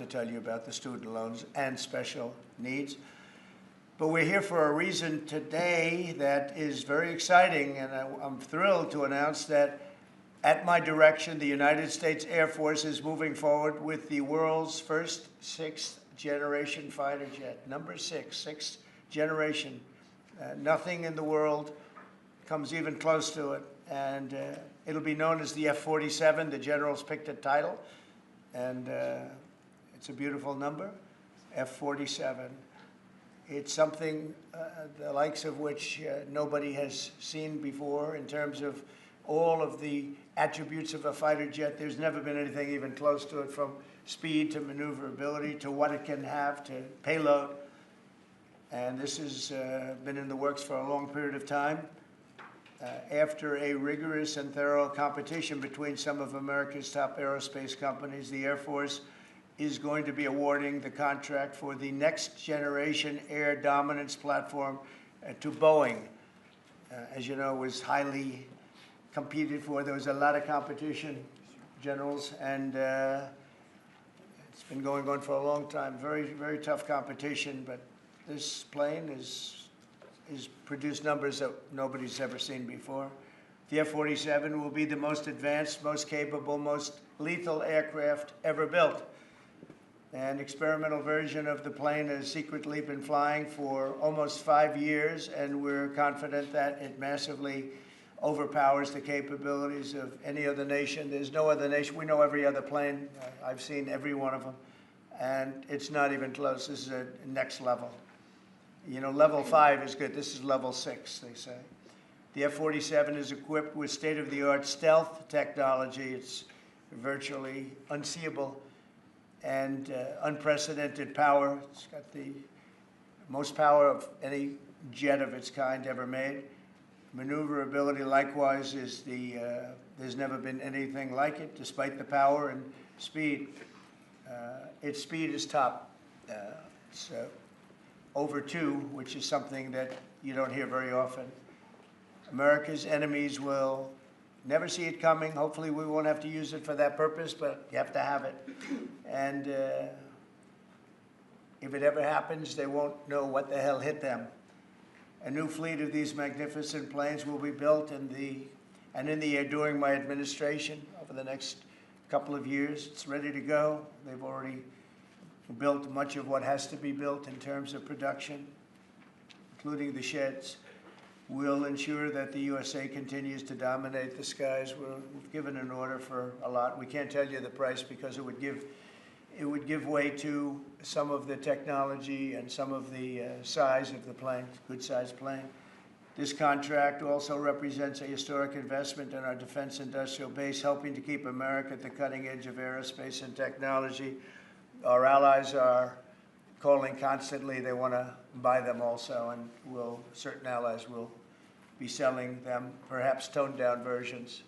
tell you about the student loans and special needs. But we're here for a reason today that is very exciting, and I'm thrilled to announce that at my direction, the United States Air Force is moving forward with the world's first sixth-generation fighter jet. Number sixth generation. Nothing in the world comes even close to it. And it'll be known as the F-47. The generals picked a title, and it's a beautiful number, F-47. It's something the likes of which nobody has seen before in terms of all of the attributes of a fighter jet. There's never been anything even close to it, from speed to maneuverability to what it can have to payload. And this has been in the works for a long period of time. After a rigorous and thorough competition between some of America's top aerospace companies, the Air Force is going to be awarding the contract for the next generation air dominance platform to Boeing. As you know, it was highly competed for. There was a lot of competition, generals, and it's been going on for a long time. Very, very tough competition, but this plane is produced numbers that nobody's ever seen before. The F-47 will be the most advanced, most capable, most lethal aircraft ever built. An experimental version of the plane has secretly been flying for almost 5 years, and we're confident that it massively overpowers the capabilities of any other nation. There's no other nation. We know every other plane. I've seen every one of them, and it's not even close. This is a next level. You know, level 5 is good. This is level 6, they say. The F-47 is equipped with state-of-the-art stealth technology. It's virtually unseeable and unprecedented power. It's got the most power of any jet of its kind ever made. Maneuverability, likewise, is there's never been anything like it, despite the power and speed. Its speed is top. It's over 2, which is something that you don't hear very often. America's enemies will never see it coming. Hopefully we won't have to use it for that purpose, but you have to have it. And if it ever happens, they won't know what the hell hit them. A new fleet of these magnificent planes will be built in the air during my administration over the next couple of years. It's ready to go. They've already built much of what has to be built in terms of production, including the sheds. We'll ensure that the USA continues to dominate the skies. We've given an order for a lot. We can't tell you the price because it would give way to some of the technology and some of the size of the plane, good-sized plane. This contract also represents a historic investment in our defense industrial base, helping to keep America at the cutting edge of aerospace and technology. Our allies are calling constantly. They want to buy them also, and certain allies will be selling them, perhaps toned-down versions.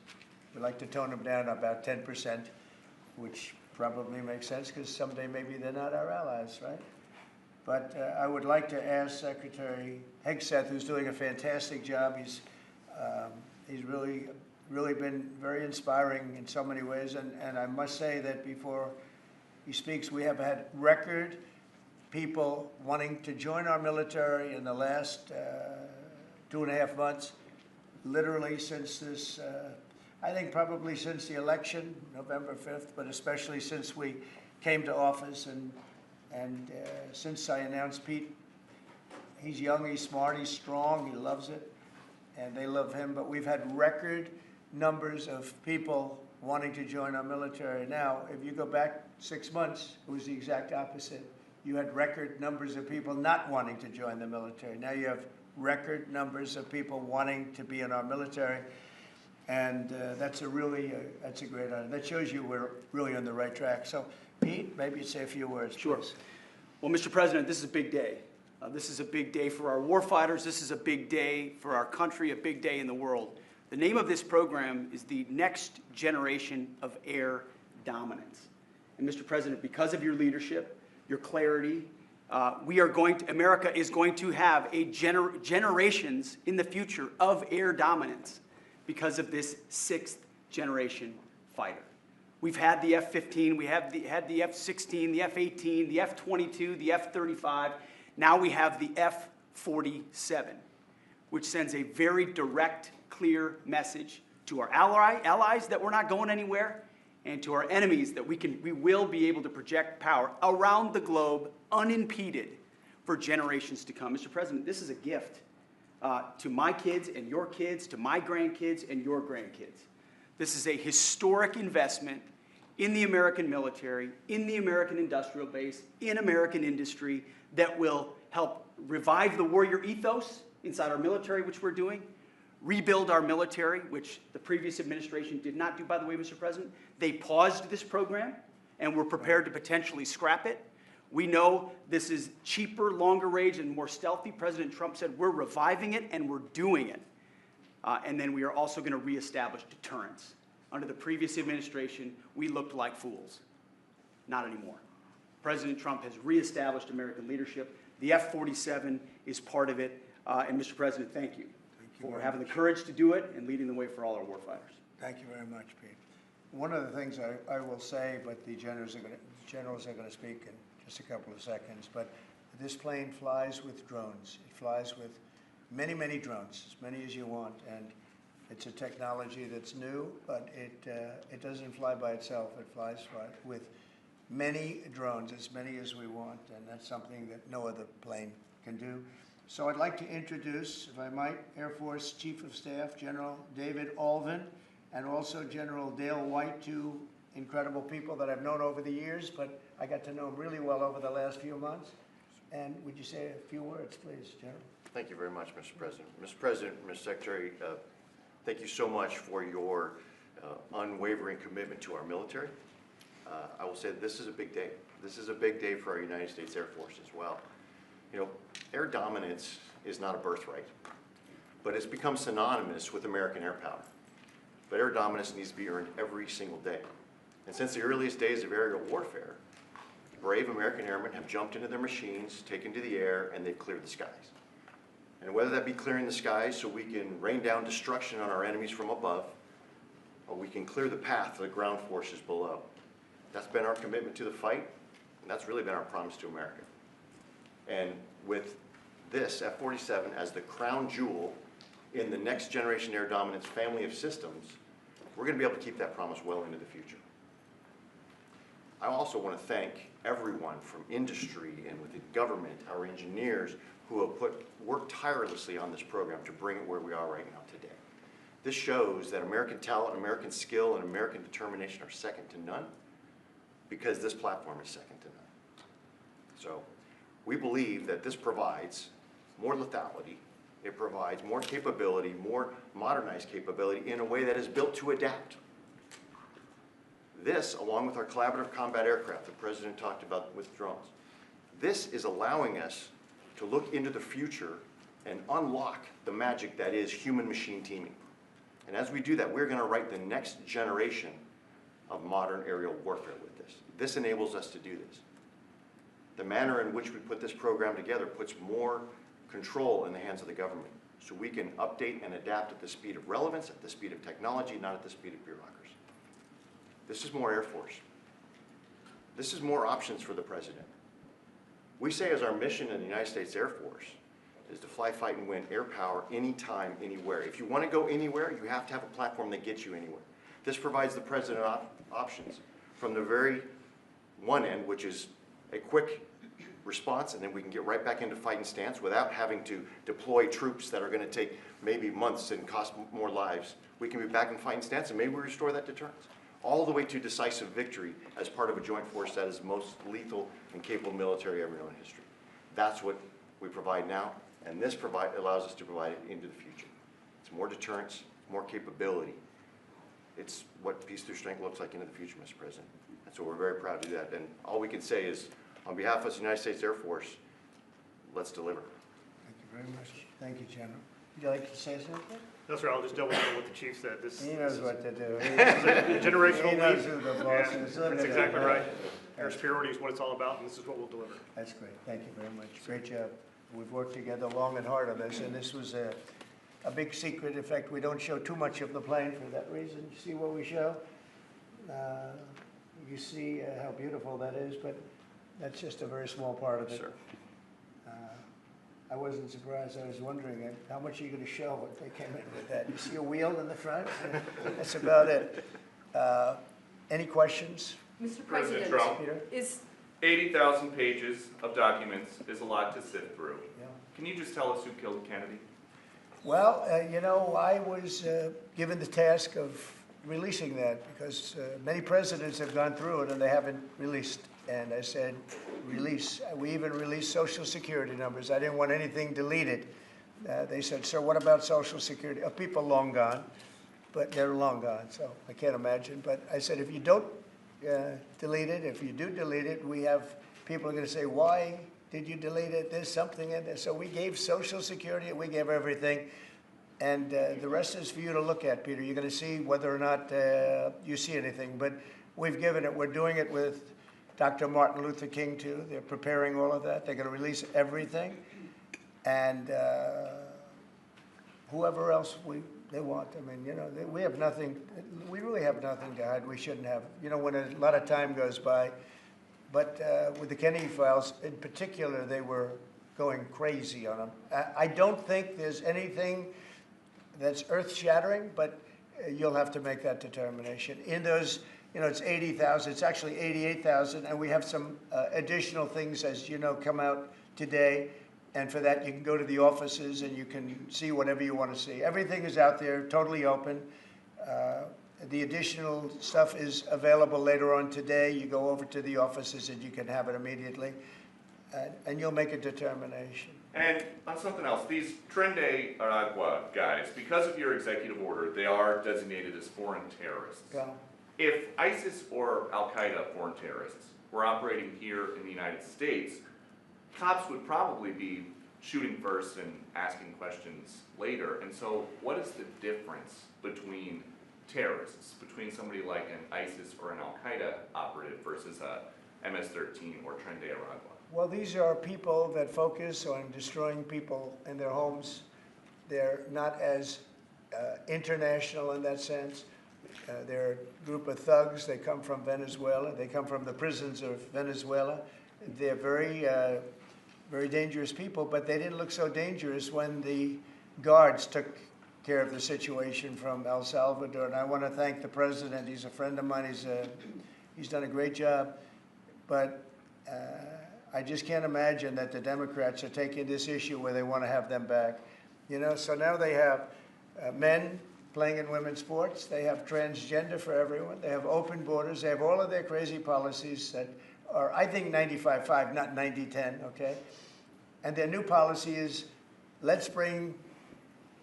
We like to tone them down about 10%, which probably makes sense because someday maybe they're not our allies, right? But I would like to ask Secretary Hegseth, who's doing a fantastic job. He's really been very inspiring in so many ways, and I must say that before he speaks, we have had record people wanting to join our military in the last 2.5 months, literally since this, I think probably since the election, November 5th, but especially since we came to office and since I announced Pete. He's young, he's smart, he's strong, he loves it, and they love him. But we've had record numbers of people wanting to join our military. Now, if you go back 6 months, it was the exact opposite. You had record numbers of people not wanting to join the military. Now you have record numbers of people wanting to be in our military, and that's a great honor. That shows you we're really on the right track. So, Pete, maybe you'd say a few words. Sure. Please. Well, Mr. President, this is a big day. This is a big day for our warfighters. This is a big day for our country, a big day in the world. The name of this program is the Next Generation of Air Dominance. And Mr. President, because of your leadership, your clarity, America is going to have generations in the future of air dominance because of this 6th generation fighter. We've had the F-15, we had the F-16, the F-18, the F-22, the F-35. Now we have the F-47, which sends a very direct, clear message to our allies that we're not going anywhere, and to our enemies that we will be able to project power around the globe unimpeded for generations to come. Mr. President, this is a gift to my kids and your kids, to my grandkids and your grandkids. This is a historic investment in the American military, in the American industrial base, in American industry that will help revive the warrior ethos inside our military, which we're doing, rebuild our military, which the previous administration did not do, by the way, Mr. President. They paused this program, and we're prepared to potentially scrap it. We know this is cheaper, longer range, and more stealthy. President Trump said we're reviving it, and we're doing it. And then we are also going to reestablish deterrence. Under the previous administration, we looked like fools. Not anymore. President Trump has reestablished American leadership. The F-47 is part of it. And Mr. President, thank you for having the courage to do it and leading the way for all our warfighters. Thank you very much, Pete. One of the things I will say, but the generals are going to speak in just a couple of seconds, but this plane flies with drones. It flies with many, many drones, as many as you want, and it's a technology that's new, but it doesn't fly by itself. It flies with many drones, as many as we want, and that's something that no other plane can do. So I'd like to introduce, if I might, Air Force Chief of Staff General David Alvin, and also General Dale White, two incredible people that I've known over the years, but I got to know them really well over the last few months. And would you say a few words, please, General? Thank you very much, Mr. President. Mr. President, Mr. Secretary, thank you so much for your unwavering commitment to our military. I will say that this is a big day. This is a big day for our United States Air Force as well. You know, air dominance is not a birthright, but it's become synonymous with American air power. But air dominance needs to be earned every single day. And since the earliest days of aerial warfare, brave American airmen have jumped into their machines, taken to the air, and they've cleared the skies. And whether that be clearing the skies so we can rain down destruction on our enemies from above, or we can clear the path to the ground forces below. That's been our commitment to the fight, and that's really been our promise to America. And with this F-47 as the crown jewel in the next generation air dominance family of systems, we're going to be able to keep that promise well into the future. I also want to thank everyone from industry and within government, our engineers, who have worked tirelessly on this program to bring it where we are right now today. This shows that American talent, American skill, and American determination are second to none, because this platform is second to none. So we believe that this provides more lethality, it provides more capability, more modernized capability in a way that is built to adapt. This, along with our collaborative combat aircraft the President talked about with drones, this is allowing us to look into the future and unlock the magic that is human-machine teaming. And as we do that, we're going to write the next generation of modern aerial warfare with this. This enables us to do this. The manner in which we put this program together puts more control in the hands of the government, so we can update and adapt at the speed of relevance, at the speed of technology, not at the speed of bureaucracy. This is more Air Force. This is more options for the President. We say as our mission in the United States Air Force is to fly, fight, and win air power anytime, anywhere. If you want to go anywhere, you have to have a platform that gets you anywhere. This provides the President options from the very one end, which is a quick response, and then we can get right back into fighting stance without having to deploy troops that are going to take maybe months and cost more lives. We can be back in fighting stance, and maybe we restore that deterrence. All the way to decisive victory as part of a joint force that is the most lethal and capable military ever known in history. That's what we provide now, and this allows us to provide it into the future. It's more deterrence, more capability. It's what peace through strength looks like into the future, Mr. President. And so we're very proud to do that. And all we can say is, on behalf of the United States Air Force, let's deliver. Thank you very much. Thank you, General. Would you like to say something? No, sir, I'll just double down on what the chief said. He knows what to do. This is a generational He knows leap. who the boss is. That's exactly right. Air superiority is what it's all about, and this is what we'll deliver. That's great. Thank you very much. Great job. We've worked together long and hard on this, and this was a big secret. In fact, we don't show too much of the plane for that reason. You see what we show? You see how beautiful that is, but that's just a very small part of it. Sure. I wasn't surprised. I was wondering how much are you going to show if they came in with that. You see a wheel in the front? That's about it. Any questions? Mr. President President, Trump, Peter? is 80,000 pages of documents is a lot to sift through. Yeah. Can you just tell us who killed Kennedy? Well, I was given the task of releasing that because many presidents have gone through it and they haven't released. And I said, release. We even released Social Security numbers. I didn't want anything deleted. They said, sir, what about Social Security? People long gone, but they're long gone, so I can't imagine. But I said, if you don't delete it, if you do delete it, we have people are going to say, why did you delete it? There's something in there. So we gave Social Security, we gave everything. And the rest is for you to look at, Peter. You're going to see whether or not you see anything. But we've given it. We're doing it with Dr. Martin Luther King, too. They're preparing all of that. They're going to release everything. And whoever else they want. I mean, we have nothing. We really have nothing to hide. We shouldn't have. When a lot of time goes by. But with the Kennedy files in particular, they were going crazy on them. I don't think there's anything that's earth-shattering, but you'll have to make that determination. In those, it's 80,000. It's actually 88,000, and we have some additional things, as you know, come out today. And for that, you can go to the offices and you can see whatever you want to see. Everything is out there, totally open. The additional stuff is available later on today. You go over to the offices and you can have it immediately. And you'll make a determination. And on something else, these Tren de Aragua guys, because of your executive order, they are designated as foreign terrorists. Yeah. If ISIS or Al-Qaeda foreign terrorists were operating here in the United States, cops would probably be shooting first and asking questions later. And so what is the difference between terrorists, between somebody like an ISIS or an Al-Qaeda operative versus a MS-13 or Tren de Aragua? Well, these are people that focus on destroying people in their homes. They're not as international in that sense. They're a group of thugs. They come from Venezuela. They come from the prisons of Venezuela. They're very, very dangerous people, but they didn't look so dangerous when the guards took care of the situation from El Salvador. And I want to thank the president. He's a friend of mine. He's done a great job. But I just can't imagine that the Democrats are taking this issue where they want to have them back. So now they have men playing in women's sports. They have transgender for everyone. They have open borders. They have all of their crazy policies that are, I think, 95-5, not 90-10, okay? And their new policy is, let's bring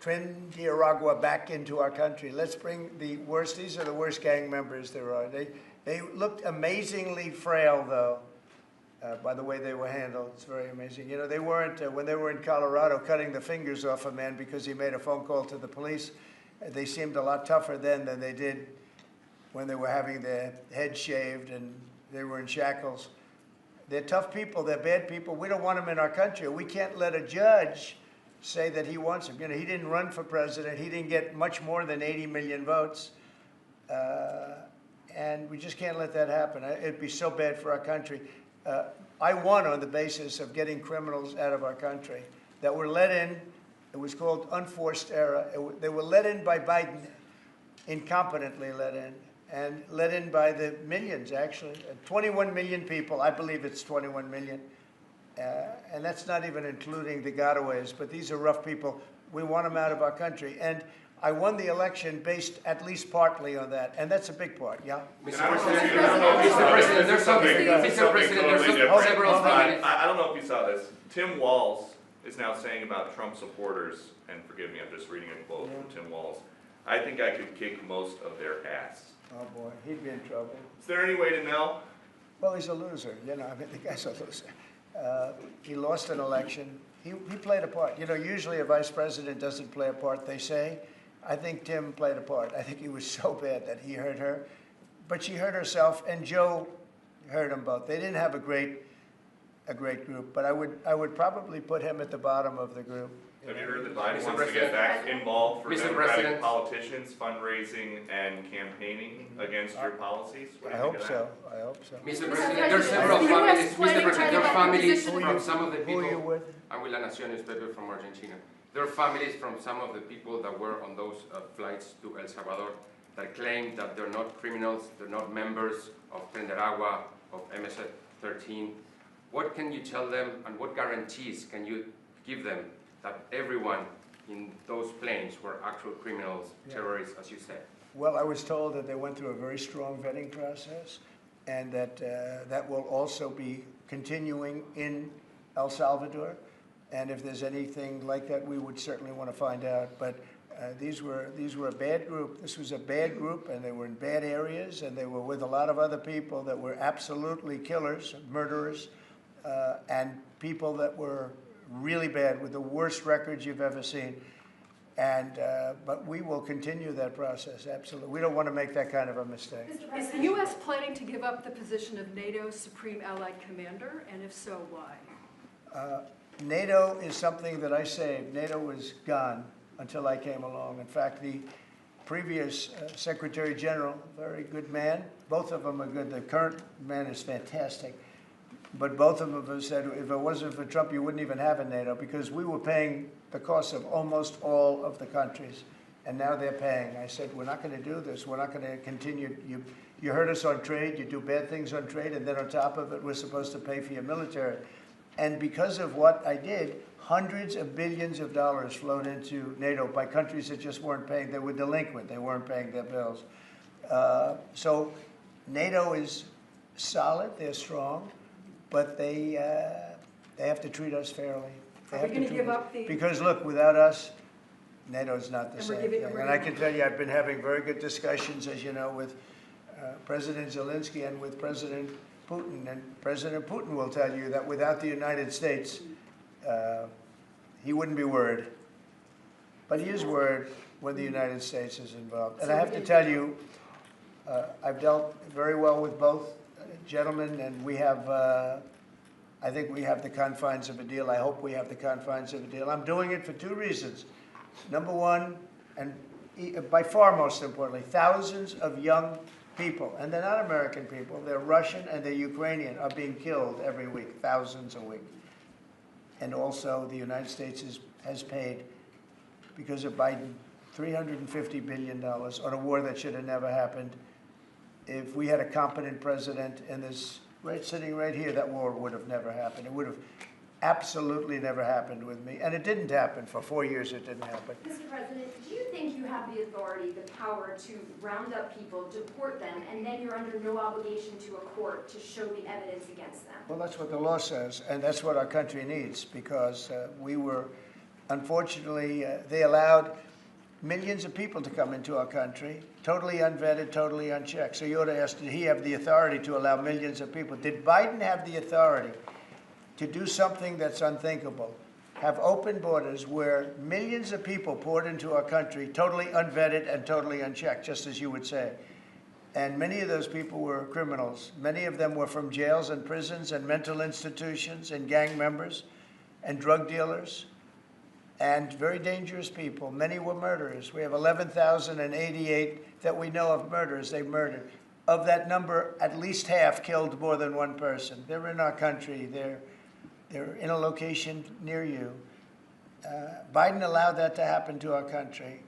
Tren de Aragua back into our country. Let's bring the worst. These are the worst gang members there are. They looked amazingly frail, though, by the way they were handled. It's very amazing. They weren't, when they were in Colorado cutting the fingers off a man because he made a phone call to the police, they seemed a lot tougher then than they did when they were having their heads shaved and they were in shackles. They're tough people. They're bad people. We don't want them in our country. We can't let a judge say that he wants them. He didn't run for president. He didn't get much more than 80 million votes. And we just can't let that happen. It'd be so bad for our country. I won on the basis of getting criminals out of our country that were let in. It was called unforced error. They were let in by Biden, incompetently let in, and let in by the millions, actually. 21 million people. I believe it's 21 million. And that's not even including the gotaways. But these are rough people. We want them out of our country. And I won the election based at least partly on that. And that's a big part, yeah? Mr. President, there's something totally different. several minutes. I don't know if you saw this. Tim Walz is now saying about Trump supporters, and forgive me, I'm just reading a quote from Tim Walz, I think I could kick most of their ass. Oh, boy, he'd be in trouble. Is there any way to know? Well, he's a loser, the guy's a loser. He lost an election. He played a part. Usually a vice president doesn't play a part, they say. I think Tim played a part. I think he was so bad that he hurt her. But she hurt herself, and Joe hurt them both. They didn't have a great a great group, but I would probably put him at the bottom of the group. Have you heard that Biden Mr. wants to get President. back involved for Mr. Democratic President. politicians, fundraising and campaigning against your policies? What do I you think hope of so, that? I hope so. Mr. Mr. President, there are President, several is the US families, planning Mr. to President, there have are a families position- from some of the Who are you people, with? I'm with La Nación newspaper from Argentina. There are families from some of the people that were on those flights to El Salvador that claim that they're not criminals, they're not members of Prender Agua, of MS-13. What can you tell them and what guarantees can you give them that everyone in those planes were actual criminals, terrorists, as you said? Well, I was told that they went through a very strong vetting process, and that that will also be continuing in El Salvador. And if there's anything like that, we would certainly want to find out. But these were a bad group. This was a bad group, and they were in bad areas, and they were with a lot of other people that were absolutely killers, murderers, and people that were really bad with the worst records you've ever seen. And but we will continue that process, absolutely. We don't want to make that kind of a mistake. Is the U.S. planning to give up the position of NATO's Supreme Allied Commander, and if so, why? NATO is something that I saved. NATO was gone until I came along. In fact, the previous Secretary General, very good man, both of them are good. The current man is fantastic. But both of them have said, if it wasn't for Trump, you wouldn't even have a NATO, because we were paying the cost of almost all of the countries. And now they're paying. I said, we're not going to do this. We're not going to continue. You hurt us on trade. You do bad things on trade. And then on top of it, we're supposed to pay for your military. And because of what I did, hundreds of billions of dollars flowed into NATO by countries that just weren't paying. They were delinquent. They weren't paying their bills. So NATO is solid. They're strong. But they have to treat us fairly. Are we going to give up the... Because look, without us, NATO's not the And same we're giving- thing. we're And I giving- can tell you, I've been having very good discussions, as you know, with President Zelensky and with President Putin. And President Putin will tell you that without the United States, he wouldn't be worried. But he is worried when the United States is involved. And I have to tell you, I've dealt very well with both gentlemen, and we have, I think we have the confines of a deal. I hope we have the confines of a deal. I'm doing it for two reasons. Number one, and by far most importantly, thousands of young people, and they're not American people, they're Russian and they're Ukrainian, are being killed every week, thousands a week. And also the United States has paid, because of Biden, $350 billion on a war that should have never happened. If we had a competent president in this, sitting right here, that war would have never happened. It would have absolutely never happened with me. And it didn't happen. For 4 years, it didn't happen. Mr. President, do you think you have the authority, the power to round up people, deport them, and then you're under no obligation to a court to show the evidence against them? Well, that's what the law says, and that's what our country needs, because we were, unfortunately, they allowed millions of people to come into our country, totally unvetted, totally unchecked. So you ought to ask, did he have the authority to allow millions of people? Did Biden have the authority to do something that's unthinkable? Have open borders where millions of people poured into our country, totally unvetted and totally unchecked, just as you would say. And many of those people were criminals. Many of them were from jails and prisons and mental institutions and gang members and drug dealers and very dangerous people. Many were murderers. We have 11,088 that we know of murderers they murdered. Of that number, at least half killed more than one person. They're in our country. They're in a location near you. Biden allowed that to happen to our country.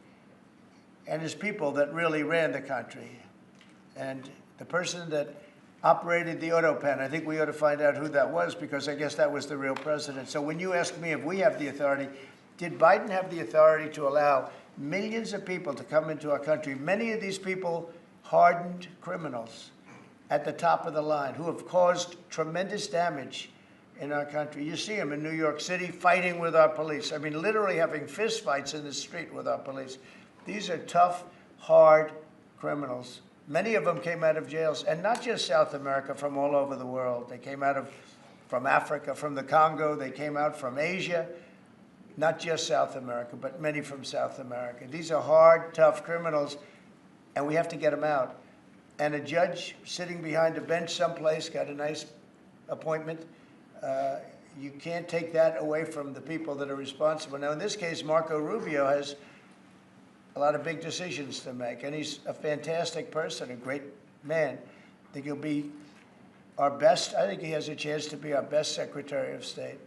And his people that really ran the country. And the person that operated the auto pen, I think we ought to find out who that was, because I guess that was the real president. So when you ask me if we have the authority, did Biden have the authority to allow millions of people to come into our country? Many of these people, hardened criminals at the top of the line who have caused tremendous damage in our country. You see them in New York City fighting with our police. I mean, literally having fist fights in the street with our police. These are tough, hard criminals. Many of them came out of jails, and not just South America, from all over the world. They came out from Africa, from the Congo. They came out from Asia. Not just South America, but many from South America. These are hard, tough criminals, and we have to get them out. And a judge sitting behind a bench someplace got a nice appointment You can't take that away from the people that are responsible. Now, in this case, Marco Rubio has a lot of big decisions to make, and he's a fantastic person, a great man. I think he'll be our best. I think he has a chance to be our best Secretary of State.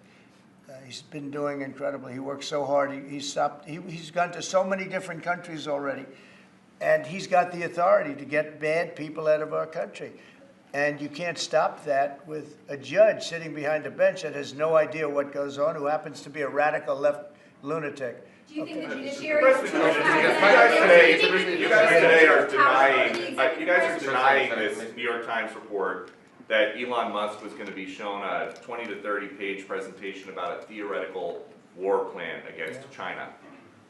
He's been doing incredibly. He works so hard. He's gone to so many different countries already, and he's got the authority to get bad people out of our country. And you can't stop that with a judge sitting behind a bench that has no idea what goes on, who happens to be a radical left lunatic. Do you think the judiciary is too You guys today are denying this New York Times report that Elon Musk was going to be shown a 20 to 30 page presentation about a theoretical war plan against China.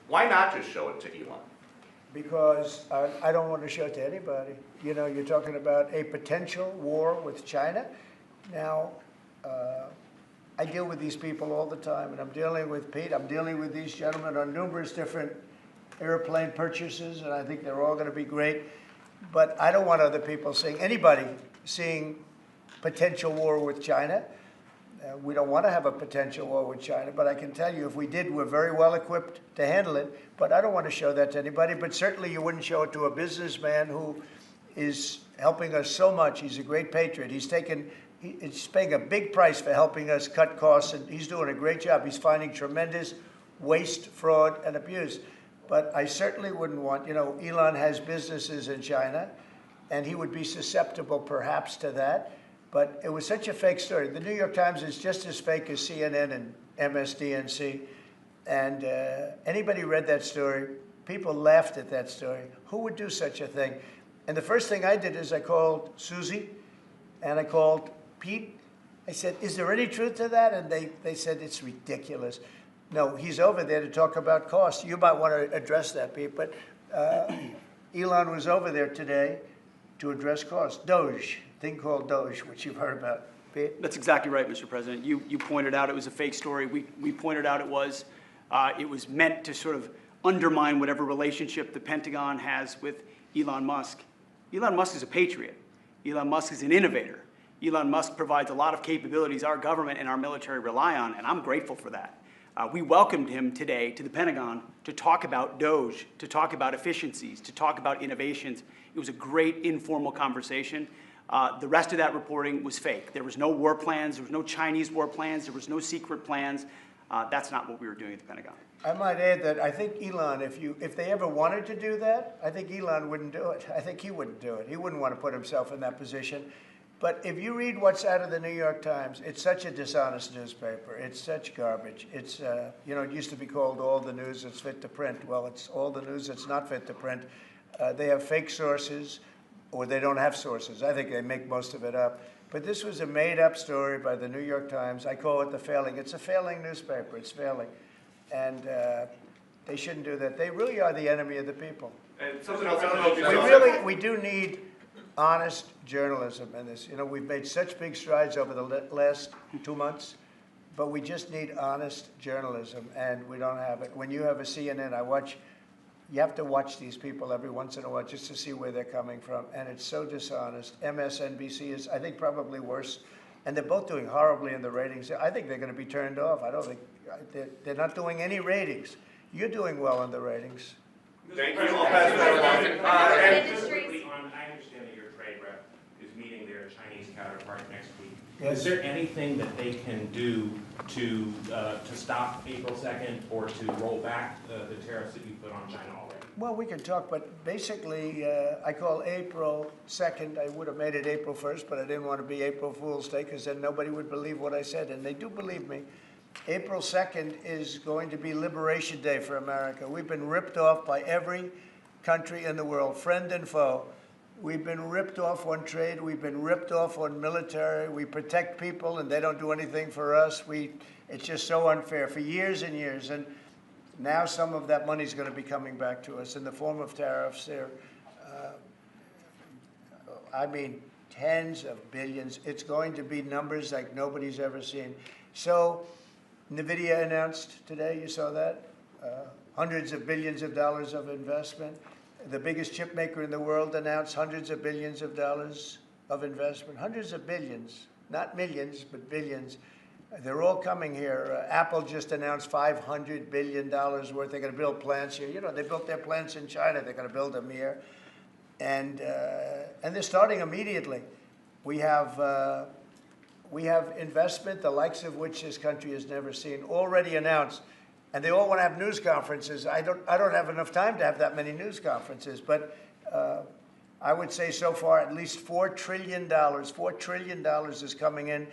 Why not just show it to Elon? Because I don't want to show it to anybody. You know, you're talking about a potential war with China. Now, I deal with these people all the time, and I'm dealing with Pete. I'm dealing with these gentlemen on numerous different airplane purchases, and I think they're all going to be great. But I don't want other people seeing, anybody seeing potential war with China. We don't want to have a potential war with China, but I can tell you if we did, we're very well equipped to handle it. But I don't want to show that to anybody. But certainly you wouldn't show it to a businessman who is helping us so much. He's a great patriot. He's paying a big price for helping us cut costs, and he's doing a great job. He's finding tremendous waste, fraud, and abuse. But I certainly wouldn't want, you know, Elon has businesses in China, and he would be susceptible perhaps to that. But it was such a fake story. The New York Times is just as fake as CNN and MSDNC. And anybody read that story, people laughed at that story. Who would do such a thing? And the first thing I did is I called Susie and I called Pete. I said, is there any truth to that? And they said, it's ridiculous. No, he's over there to talk about costs. You might want to address that, Pete. But Elon was over there today to address costs. Doge, thing called Doge, which you've heard about. Pete? That's exactly right, Mr. President. You pointed out it was a fake story. We pointed out it was meant to sort of undermine whatever relationship the Pentagon has with Elon Musk. Elon Musk is a patriot. Elon Musk is an innovator. Elon Musk provides a lot of capabilities our government and our military rely on, and I'm grateful for that. We welcomed him today to the Pentagon to talk about Doge, to talk about efficiencies, to talk about innovations. It was a great informal conversation. The rest of that reporting was fake. There was no war plans. There was no Chinese war plans. There was no secret plans. That's not what we were doing at the Pentagon. I might add that I think Elon, if they ever wanted to do that, I think Elon wouldn't do it. I think he wouldn't do it. He wouldn't want to put himself in that position. But if you read what's out of the New York Times, it's such a dishonest newspaper. It's such garbage. It's, you know, it used to be called all the news that's fit to print. Well, it's all the news that's not fit to print. They have fake sources, or they don't have sources. I think they make most of it up. But this was a made-up story by the New York Times. I call it the failing. It's a failing newspaper. It's failing. And they shouldn't do that. They really are the enemy of the people. And something else, I don't know if you We do need honest journalism in this. You know, we've made such big strides over the last 2 months, but we just need honest journalism, and we don't have it. When you have a CNN, you have to watch these people every once in a while just to see where they're coming from, and it's so dishonest. MSNBC is, I think, probably worse, and they're both doing horribly in the ratings. I think they're going to be turned off. I don't think, they're not doing any ratings. You're doing well in the ratings. Thank you. I'll pass that along. Industries. I understand that your trade rep is meeting their Chinese counterpart next week. Yes. Is there anything that they can do to stop April 2nd or to roll back the tariffs that you put on China already? Well, we can talk, but basically, I call April 2nd. I would have made it April 1st, but I didn't want to be April Fool's Day because then nobody would believe what I said, and they do believe me. April 2nd is going to be Liberation Day for America. We've been ripped off by every country in the world, friend and foe. We've been ripped off on trade. We've been ripped off on military. We protect people, and they don't do anything for us. It's just so unfair for years and years. And now some of that money is going to be coming back to us in the form of tariffs. I mean, tens of billions. It's going to be numbers like nobody's ever seen. So NVIDIA announced today, you saw that, hundreds of billions of dollars of investment. The biggest chip maker in the world announced hundreds of billions of dollars of investment. Hundreds of billions, not millions, but billions. They're all coming here. Apple just announced $500 billion worth. They're going to build plants here. You know, they built their plants in China. They're going to build them here. And they're starting immediately. We have investment, the likes of which this country has never seen, already announced. And they all want to have news conferences. I don't have enough time to have that many news conferences. But I would say so far at least $4 trillion. $4 trillion is coming in.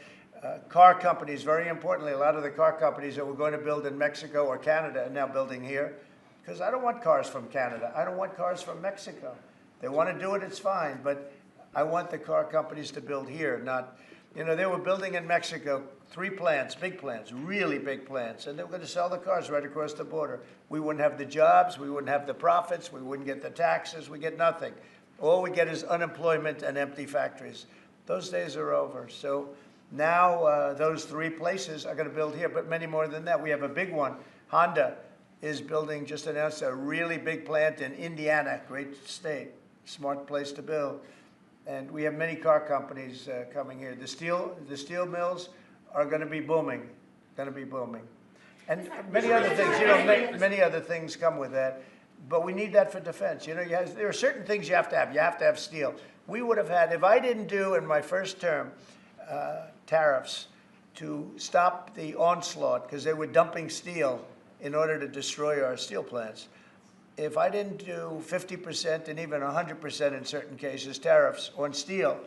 Car companies, very importantly, a lot of the car companies that we're going to build in Mexico or Canada are now building here. Because I don't want cars from Canada. I don't want cars from Mexico. They want to do it, it's fine. But I want the car companies to build here, not, you know, they were building in Mexico 3 plants, big plants, really big plants. And they were going to sell the cars right across the border. We wouldn't have the jobs. We wouldn't have the profits. We wouldn't get the taxes. We get nothing. All we get is unemployment and empty factories. Those days are over. So now those 3 places are going to build here, but many more than that. We have a big one. Honda is building, just announced a really big plant in Indiana, great state, smart place to build. And we have many car companies coming here. The steel mills are going to be booming, And many other things, you know, many other things come with that. But we need that for defense. You know, there are certain things you have to have. You have to have steel. We would have had, if I didn't do in my first term, tariffs to stop the onslaught, because they were dumping steel in order to destroy our steel plants. If I didn't do 50% and even 100% in certain cases tariffs on steel,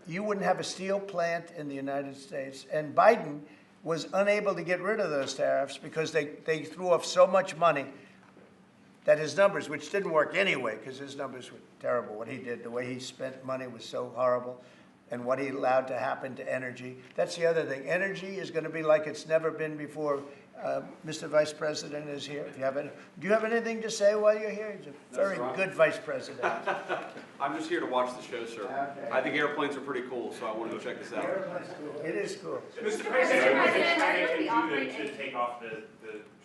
you wouldn't have a steel plant in the United States. And Biden was unable to get rid of those tariffs because they threw off so much money that his numbers, which didn't work anyway, because his numbers were terrible, what he did, the way he spent money was so horrible, and what he allowed to happen to energy. That's the other thing. Energy is going to be like it's never been before. Mr. Vice President is here. If you have any, do you have anything to say while you're here? He's a very good Vice President. I'm just here to watch the show, sir. Okay. I think airplanes are pretty cool, so I wanted to check this out. It is cool. Mr. President, President, what what is is China the to operating- do to take off the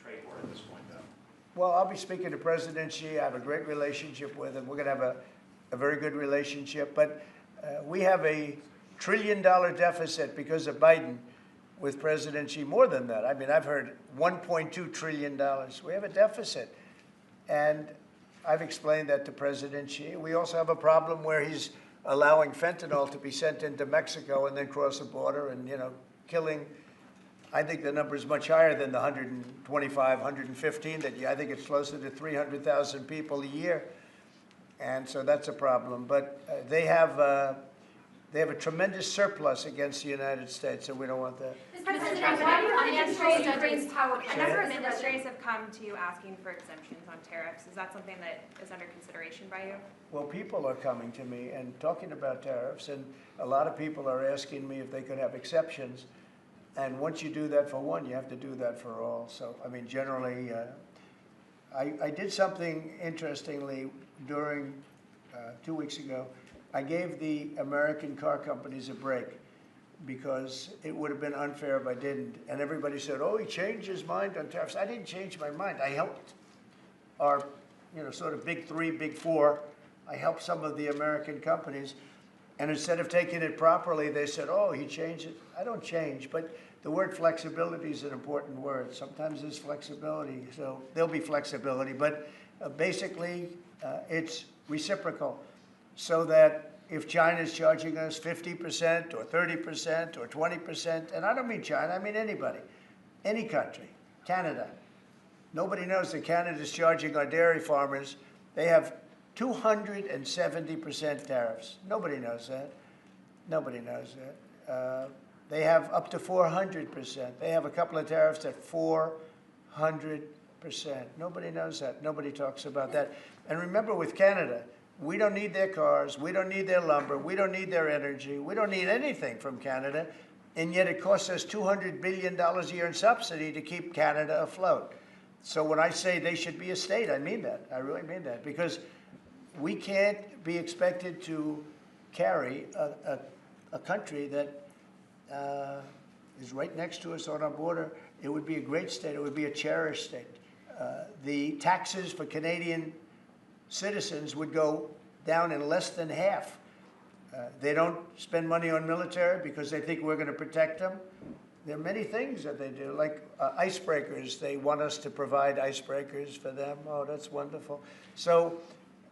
trade war at this point, though? Well, I'll be speaking to President Xi. I have a great relationship with him. We're going to have a very good relationship. But we have a $1 trillion deficit because of Biden with President Xi. More than that. I mean, I've heard $1.2 trillion. We have a deficit. And I've explained that to President Xi. We also have a problem where he's allowing fentanyl to be sent into Mexico and then cross the border and, you know, killing. I think the number is much higher than the 125, 115 that I think it's closer to 300,000 people a year. And so that's a problem. But they have a tremendous surplus against the United States, and we don't want that. Mr. President, why do you administrate Ukraine's power A number of industries have come to you asking for exemptions on tariffs. Is that something that is under consideration by you? Well, people are coming to me and talking about tariffs, and a lot of people are asking me if they could have exceptions. And once you do that for one, you have to do that for all. So, I mean, generally, I did something interestingly during 2 weeks ago. I gave the American car companies a break because it would have been unfair if I didn't. And everybody said, oh, he changed his mind on tariffs. I didn't change my mind. I helped our, you know, sort of big 3, big 4. I helped some of the American companies. And instead of taking it properly, they said, oh, he changed it. I don't change. But the word flexibility is an important word. Sometimes there's flexibility. So there'll be flexibility. But basically, it's reciprocal. So that if China is charging us 50% or 30% or 20%, and I don't mean China, I mean anybody, any country, Canada. Nobody knows that Canada is charging our dairy farmers. They have 270% tariffs. Nobody knows that. Nobody knows that. They have up to 400%. They have a couple of tariffs at 400%. Nobody knows that. Nobody talks about that. And remember, with Canada, we don't need their cars, we don't need their lumber, we don't need their energy, we don't need anything from Canada, and yet it costs us $200 billion a year in subsidy to keep Canada afloat. So when I say they should be a state, I mean that. I really mean that, because we can't be expected to carry a country that is right next to us on our border. It would be a great state. It would be a cherished state. The taxes for Canadian citizens would go down in less than half. They don't spend money on military because they think we're going to protect them. there are many things that they do, like icebreakers. They want us to provide icebreakers for them. Oh, that's wonderful. So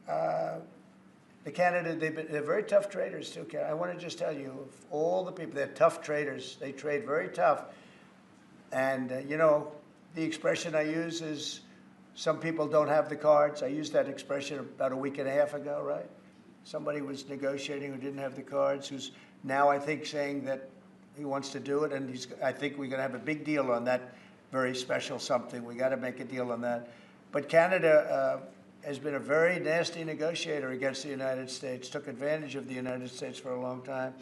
the Canada, they're very tough traders too. I want to just tell you, of all the people, they're tough traders. They trade very tough. And, you know, the expression I use is, some people don't have the cards. I used that expression about a week and a half ago, right? Somebody was negotiating who didn't have the cards, who's now, I think, saying that he wants to do it, and I think we're going to have a big deal on that very special something. We got to make a deal on that. But Canada has been a very nasty negotiator against the United States, took advantage of the United States for a long time.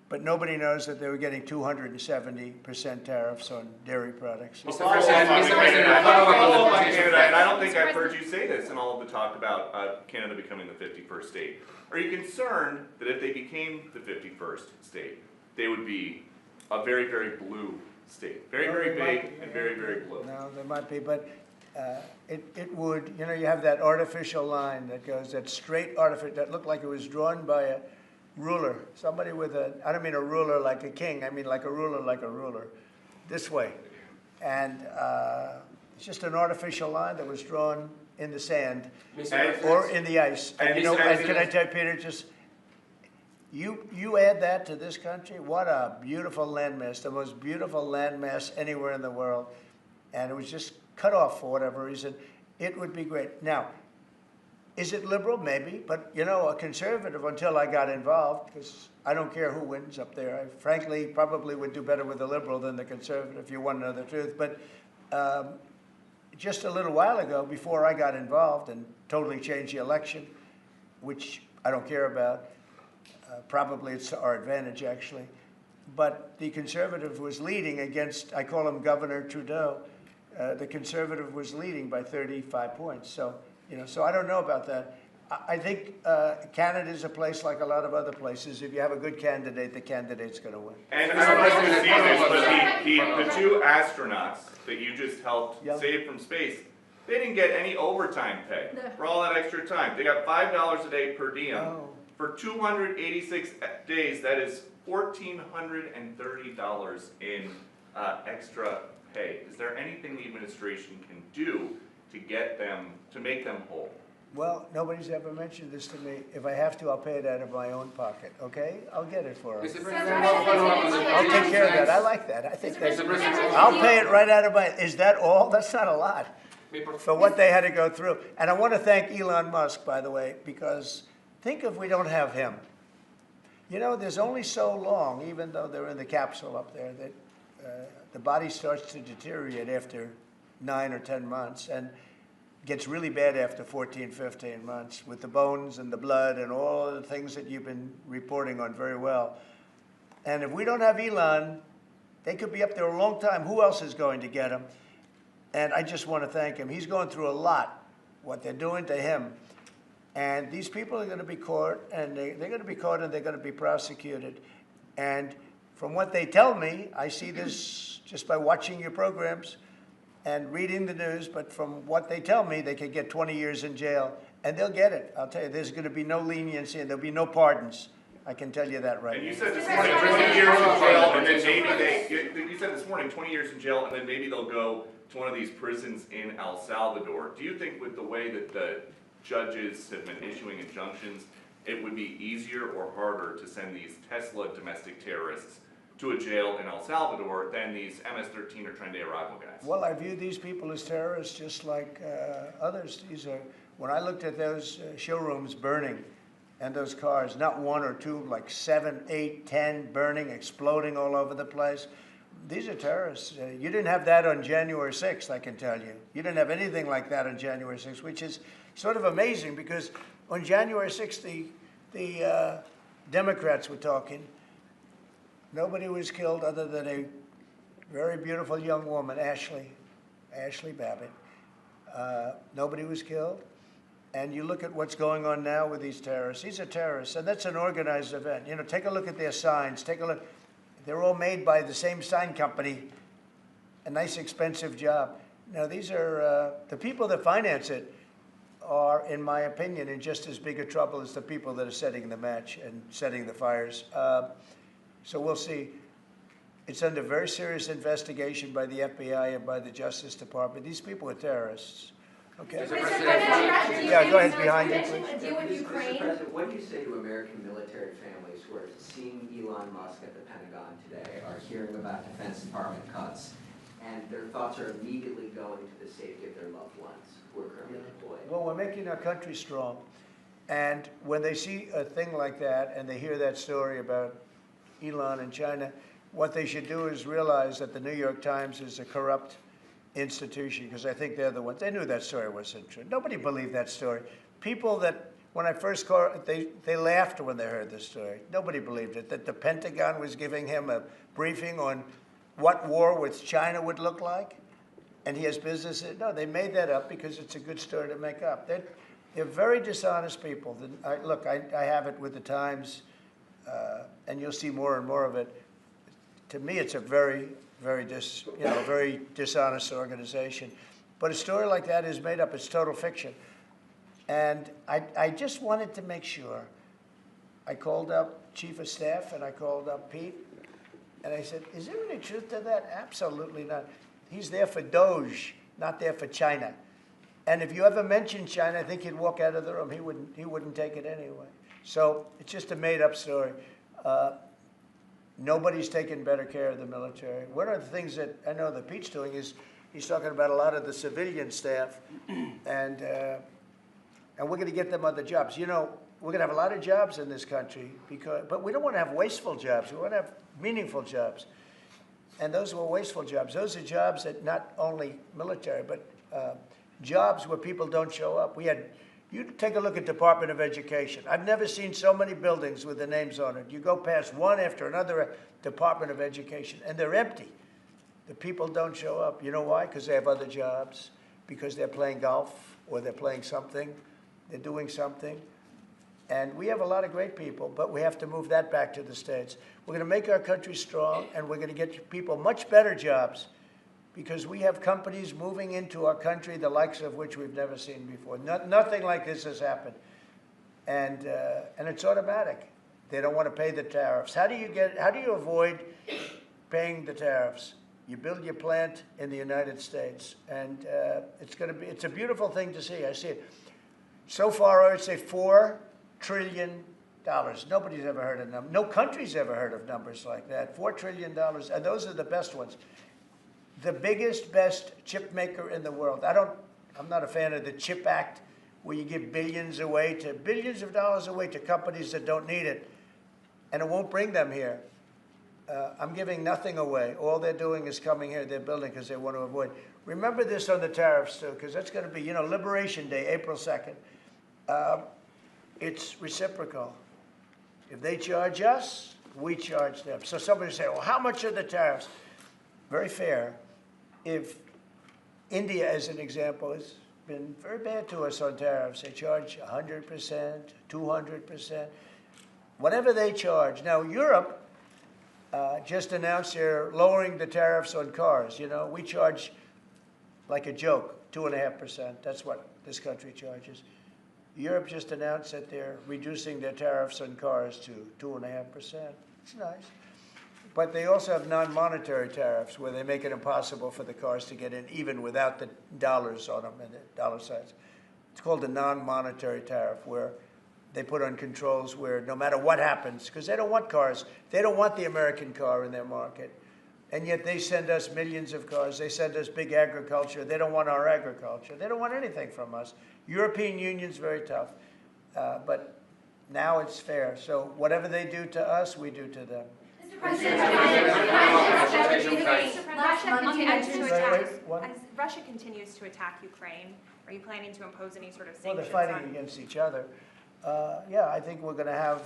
But nobody knows that they were getting 270% tariffs on dairy products. Mr. President, follow up on Canada, and I don't think I've heard you say this in all of the talk about Canada becoming the 51st state. Are you concerned that if they became the 51st state, they would be a very, very blue state? Very, very big and very, very blue. No, there might be, but it would, you know, you have that artificial line that goes, that straight artificial, that looked like it was drawn by a ruler, somebody with a, I don't mean a ruler like a king, I mean like a ruler, this way. And it's just an artificial line that was drawn in the sand or in the ice. And you know, and can I tell you, Peter, just, you add that to this country, what a beautiful landmass, the most beautiful landmass anywhere in the world. And it was just cut off for whatever reason. It would be great. Now, is it liberal? Maybe. But, you know, a conservative, until I got involved, because I don't care who wins up there. I frankly probably would do better with the liberal than the conservative, if you want to know the truth. But just a little while ago, before I got involved and totally changed the election, which I don't care about, probably it's to our advantage, actually. But the conservative was leading against, I call him Governor Trudeau. The conservative was leading by 35 points. So, you know, so I don't know about that. I think Canada is a place like a lot of other places. If you have a good candidate, the candidate's going to win. And I don't know if you've seen this, but the two astronauts that you just helped save from space, they didn't get any overtime pay for all that extra time. They got $5 a day per diem. Oh. For 286 days, that is $1,430 in extra pay. Is there anything the administration can do to get them, to make them whole? Well, nobody's ever mentioned this to me. If I have to, I'll pay it out of my own pocket, okay? I'll get it for them. I'll take care of that. I like that. I think that's, I'll pay it right out of my, is that all? That's not a lot for what they had to go through. And I want to thank Elon Musk, by the way, because think if we don't have him. You know, there's only so long, even though they're in the capsule up there, that the body starts to deteriorate after 9 or 10 months and gets really bad after 14, 15 months with the bones and the blood and all the things that you've been reporting on very well. And if we don't have Elon, they could be up there a long time. Who else is going to get him? And I just want to thank him. He's going through a lot, what they're doing to him. And these people are going to be caught, and they're going to be caught, and they're going to be prosecuted. And from what they tell me, I see this just by watching your programs and reading the news, but from what they tell me, they could get 20 years in jail, and they'll get it. I'll tell you, there's going to be no leniency, and there'll be no pardons. I can tell you that right now. And you said this morning 20 years in jail, and then maybe you said this morning 20 years in jail, and then maybe they'll go to one of these prisons in El Salvador. Do you think with the way that the judges have been issuing injunctions, it would be easier or harder to send these Tesla domestic terrorists to a jail in El Salvador than these MS-13 or Tren de Aragua guys? Well, I view these people as terrorists just like others. These are, when I looked at those showrooms burning and those cars, not one or two, like 7, 8, 10 burning, exploding all over the place. These are terrorists. You didn't have that on January 6th, I can tell you. You didn't have anything like that on January 6th, which is sort of amazing because on January 6th, the Democrats were talking. Nobody was killed other than a very beautiful young woman, Ashley Babbitt. Nobody was killed. And you look at what's going on now with these terrorists. These are terrorists, and that's an organized event. You know, take a look at their signs. Take a look. They're all made by the same sign company. A nice, expensive job. Now, these are the people that finance it are, in my opinion, in just as big a trouble as the people that are setting the match and setting the fires. So we'll see. It's under very serious investigation by the FBI and by the Justice Department. These people are terrorists. Okay? Mr. Mr. President, President, Yeah, go ahead, so behind you, you mentioned please. a deal with Mr. Ukraine. President, what do you say to American military families who are seeing Elon Musk at the Pentagon today, are hearing about Defense Department cuts, and their thoughts are immediately going to the safety of their loved ones who are currently deployed? Well, we're making our country strong. And when they see a thing like that and they hear that story about Elon and China, what they should do is realize that the New York Times is a corrupt institution, because I think they're the ones. They knew that story wasn't true. Nobody believed that story. People that, when I first called, they laughed when they heard the story. Nobody believed it, that the Pentagon was giving him a briefing on what war with China would look like, and he has business. No, they made that up because it's a good story to make up. They're very dishonest people. Look, I have it with the Times, and you'll see more and more of it. To me, it's a very dishonest organization. But a story like that is made up. It's total fiction. And I just wanted to make sure. I called up Chief of Staff and I called up Pete, and I said, is there any truth to that? Absolutely not. He's there for Doge, not there for China. And if you ever mention China, I think he'd walk out of the room. He wouldn't take it anyway. So it's just a made-up story. Nobody's taken better care of the military. One of the things that I know that Pete's doing is he's talking about a lot of the civilian staff, and we're going to get them other jobs. You know, we're going to have a lot of jobs in this country, but we don't want to have wasteful jobs. We want to have meaningful jobs. And those were wasteful jobs. Those are jobs that not only military, but jobs where people don't show up. You take a look at Department of Education. I've never seen so many buildings with the names on it. You go past one after another Department of Education, and they're empty. The people don't show up. You know why? Because they have other jobs, because they're playing golf, or they're playing something, they're doing something. And we have a lot of great people, but we have to move that back to the States. We're going to make our country strong, and we're going to get people much better jobs, because we have companies moving into our country, the likes of which we've never seen before. Nothing like this has happened. And it's automatic. They don't want to pay the tariffs. How do you avoid paying the tariffs? You build your plant in the United States, and it's a beautiful thing to see. I see it. So far, I would say $4 trillion. Nobody's ever heard of them. No country's ever heard of numbers like that. $4 trillion, and those are the best ones. The biggest, best chip maker in the world. I'm not a fan of the CHIP Act, where you give billions of dollars away to companies that don't need it, and it won't bring them here. I'm giving nothing away. All they're doing is coming here. They're building because they want to avoid. Remember this on the tariffs, too, because that's going to be, Liberation Day, April 2nd. It's reciprocal. If they charge us, we charge them. So somebody say, well, how much are the tariffs? Very fair. If India, as an example, has been very bad to us on tariffs. They charge 100%, 200%, whatever they charge. Now, Europe just announced they're lowering the tariffs on cars. We charge like a joke, 2.5%. That's what this country charges. Europe just announced that they're reducing their tariffs on cars to 2.5%. It's nice. But they also have non-monetary tariffs where they make it impossible for the cars to get in even without the dollars on them and the dollar signs. It's called a non-monetary tariff, where they put on controls where no matter what happens, because they don't want cars, they don't want the American car in their market. And yet they send us millions of cars. They send us big agriculture. They don't want our agriculture. They don't want anything from us. European Union's very tough. But now it's fair. So whatever they do to us, we do to them. Russia continues to attack Ukraine. Are you planning to impose any sort of Well, sanctions? they're fighting against each other. Yeah, I think we're going to have,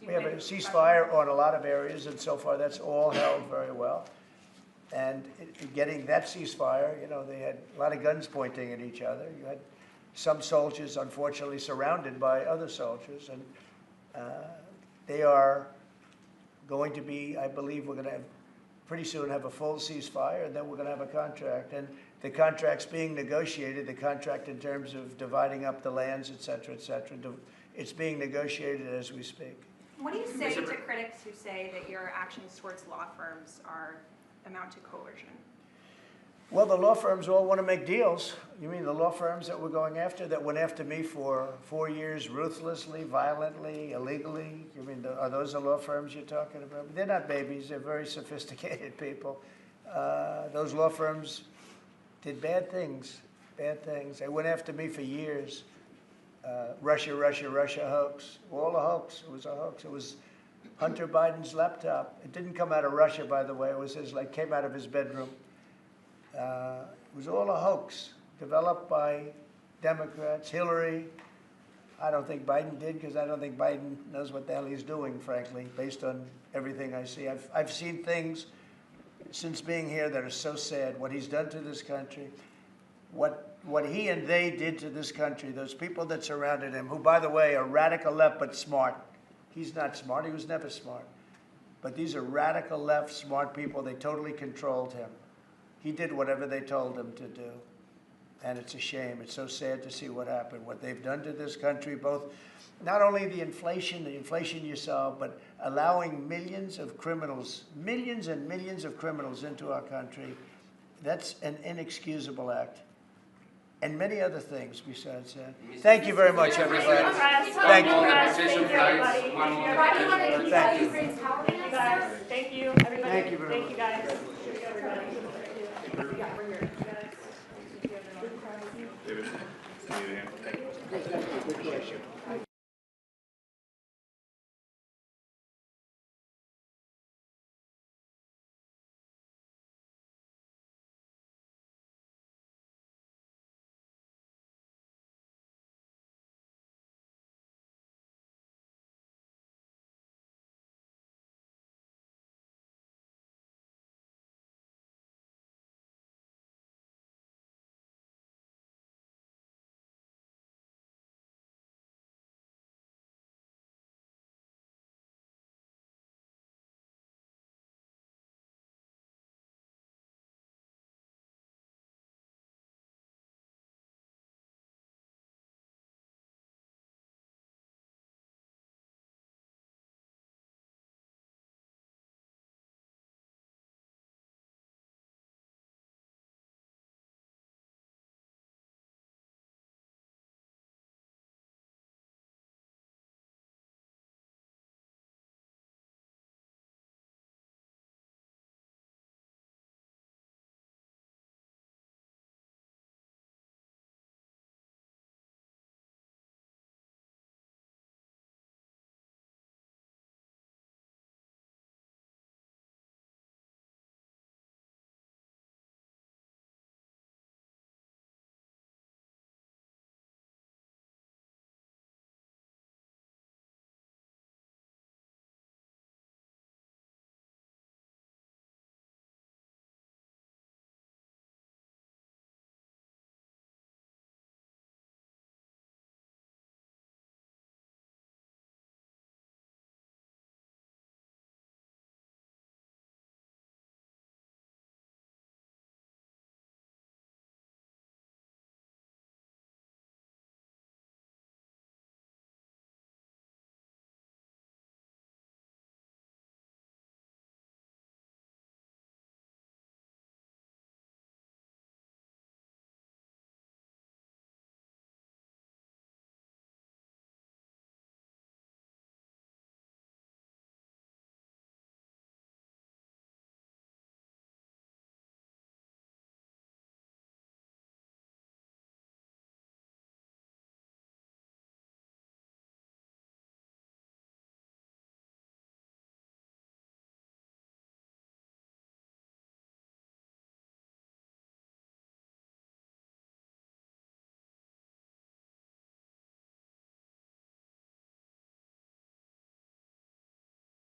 we have a ceasefire on a lot of areas, and so far that's all held very well. And getting that ceasefire, they had a lot of guns pointing at each other. You had some soldiers, unfortunately, surrounded by other soldiers, and they are going to be, I believe we're going to have, pretty soon have a full ceasefire, and then we're going to have a contract. And the contract's being negotiated, the contract in terms of dividing up the lands, et cetera, et cetera. It's being negotiated as we speak. What do you say Mr. to critics who say that your actions towards law firms amount to coercion? Well, the law firms all want to make deals. You mean the law firms that we're going after, that went after me for 4 years ruthlessly, violently, illegally? You mean, are those the law firms you're talking about? They're not babies. They're very sophisticated people. Those law firms did bad things, bad things. They went after me for years. Russia hoax, all a hoax. It was a hoax. It was Hunter Biden's laptop. It didn't come out of Russia, by the way. It was came out of his bedroom. It was all a hoax, developed by Democrats. Hillary, I don't think Biden did, because I don't think Biden knows what the hell he's doing, frankly, based on everything I see. I've seen things since being here that are so sad, what he's done to this country, what he and they did to this country, those people that surrounded him, who, by the way, are radical left but smart. He's not smart. He was never smart. But these are radical left, smart people. They totally controlled him. He did whatever they told him to do. And it's a shame. It's so sad to see what happened, what they've done to this country, both not only the inflation you saw, but allowing millions of criminals, millions and millions of criminals into our country. That's an inexcusable act. And many other things besides that. Thank you very much, everybody. Thank you. Thank you. Thank you, everybody. Thank you very much. Thank you, guys. David, need a hand? Good question.